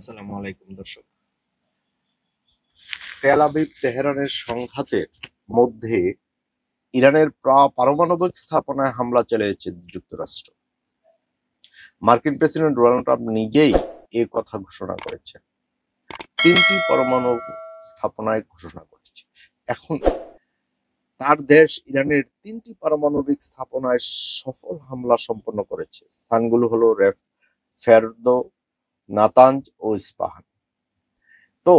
আসসালামু আলাইকুম দর্শক। তেল আবিব তেহরানের সংঘাতের মধ্যে ইরানের পারমাণবিক স্থাপনায় হামলা চালিয়েছে যুক্তরাষ্ট্র। মার্কিন প্রেসিডেন্ট ডোনাল্ড ট্রাম্প নিজেই এ কথা ঘোষণা করেছেন। 3টি পরমাণু স্থাপনায় ঘোষণা করেছে। এখন তার দেশ ইরানের 3টি পারমাণবিক স্থাপনায় সফল হামলা সম্পন্ন করেছে। স্থানগুলো হলো ফেরদো, নাতাঞ্জ ও ইস্পাহান। তো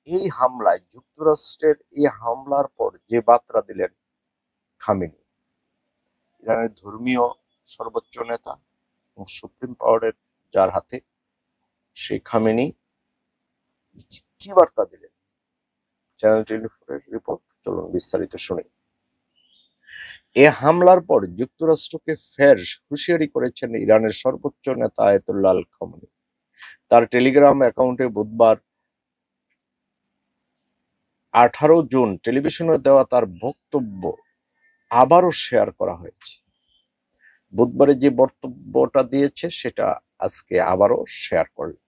এই হামলায় যুক্তরাষ্ট্রের এই হামলার পর যে বার্তা দিলেন খামেনি, ইরানের ধর্মীয় সর্বোচ্চ নেতা এবং সুপ্রিম পাওয়ারের যার হাতে, সেই খামেনি কি বার্তা দিলেন? চ্যানেল 24-এর রিপোর্ট, চলুন বিস্তারিত শুনি। এ হামলার পর যুক্তরাষ্ট্রকে ফের হুঁশিয়ারি করেছেন ইরানের সর্বোচ্চ নেতা আয়াতুল্লাহ আল খামেনি। তার টেলিগ্রাম অ্যাকাউন্টে বুধবার 18 জুন টেলিভিশনে দেওয়া তার বক্তব্য আবারও শেয়ার করা হয়েছে। বুধবারে যে বক্তব্যটা দিয়েছে সেটা আজকে আবারও শেয়ার করলেন,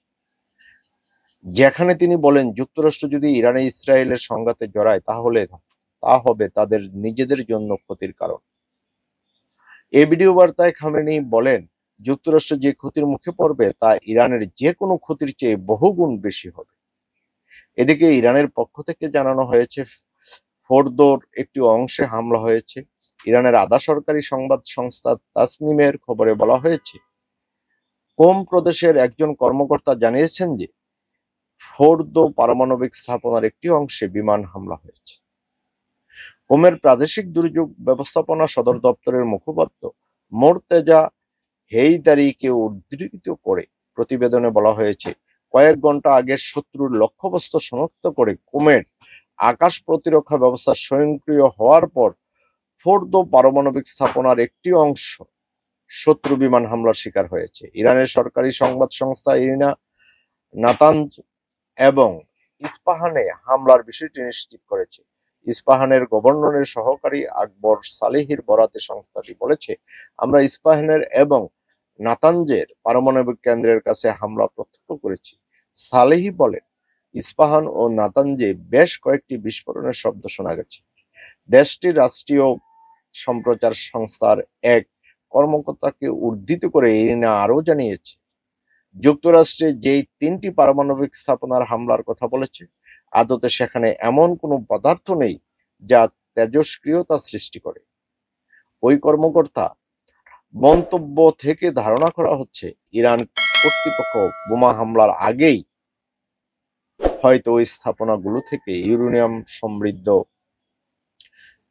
যেখানে তিনি বলেন যুক্তরাষ্ট্র যদি ইরানে ইসরায়েলের সংঘাতে জড়ায় তাহলে তা হবে তাদের নিজেদের জন্য ক্ষতির কারণ। এই ভিডিও বার্তায় খামেনি বলেন, যুক্তরাষ্ট্র যে ক্ষতির মুখে পড়বে তা ইরানের যে কোনো ক্ষতির চেয়ে বহুগুণ বেশি হবে। এদিকে ইরানের পক্ষ থেকে জানানো হয়েছে ফোর্দোর একটি অংশে হামলা হয়েছে। ইরানের আধা সরকারি সংবাদ সংস্থা তাসনিমের খবরে বলা হয়েছে, কোম প্রদেশের একজন কর্মকর্তা জানিয়েছেন যে ফোর্দো পারমাণবিক স্থাপনার একটি অংশে বিমান হামলা হয়েছে। কোমের প্রাদেশিক দুর্যোগ ব্যবস্থাপনা সদর দপ্তরের মুখপাত্র মোর্তেজা হেইদারিকে উদ্ধৃত করে প্রতিবেদনে বলা হয়েছে, কয়েক ঘন্টা আগে শত্রুর লক্ষ্যবস্তু শনাক্ত করে কোমের আকাশ প্রতিরক্ষা ব্যবস্থা স্বয়ংক্রিয় হওয়ার পর ফোর্দো পারমাণবিক স্থাপনার একটি অংশ শত্রু বিমান হামলার শিকার হয়েছে। ইরানের সরকারি সংবাদ সংস্থা ইরিনা নাতাঞ্জ এবং ইস্পাহানে হামলার বিষয়টি নিশ্চিত করেছে। ইস্পাহানের গভর্নরের সহকারী আকবর সালেহির বরাতে সংস্থাটি বলেছে, আমরা ইস্পাহানের এবং নাতাঞ্জের পারমাণবিক কেন্দ্রের কাছে হামলা প্রত্যক্ষ করেছি। সালেহি বলেন, ইস্পাহান ও নাতাঞ্জে বেশ কয়েকটি বিস্ফোরণের শব্দ শোনা গেছে। দেশটির রাষ্ট্রীয় সম্প্রচার সংস্থার এক কর্মকর্তাকে উদ্ধৃত করে ইরিনা আরও জানিয়েছে, যুক্তরাষ্ট্রে যেই 3টি পারমাণবিক স্থাপনার হামলার কথা বলেছে, আদতে সেখানে এমন কোনো পদার্থ নেই যা তেজস্ক্রিয়তা সৃষ্টি করে। ওই কর্মকর্তা মন্তব্য থেকে ধারণা করা হচ্ছে, ইরান কর্তৃপক্ষ বোমা হামলার আগেই হয়তো ওই স্থাপনাগুলো থেকে ইউরেনিয়াম সমৃদ্ধ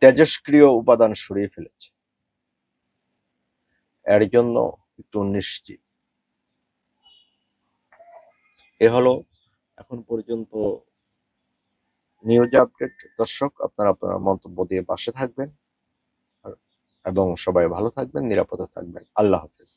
তেজস্ক্রিয় উপাদান সরিয়ে ফেলেছে। এর জন্য একটু নিশ্চিত। এ হলো এখন পর্যন্ত নিউজ আপডেট। দর্শক, আপনারা আপনার মন্তব্য দিয়ে পাশে থাকবেন এবং সবাই ভালো থাকবেন, নিরাপদে থাকবেন। আল্লাহ হাফেজ।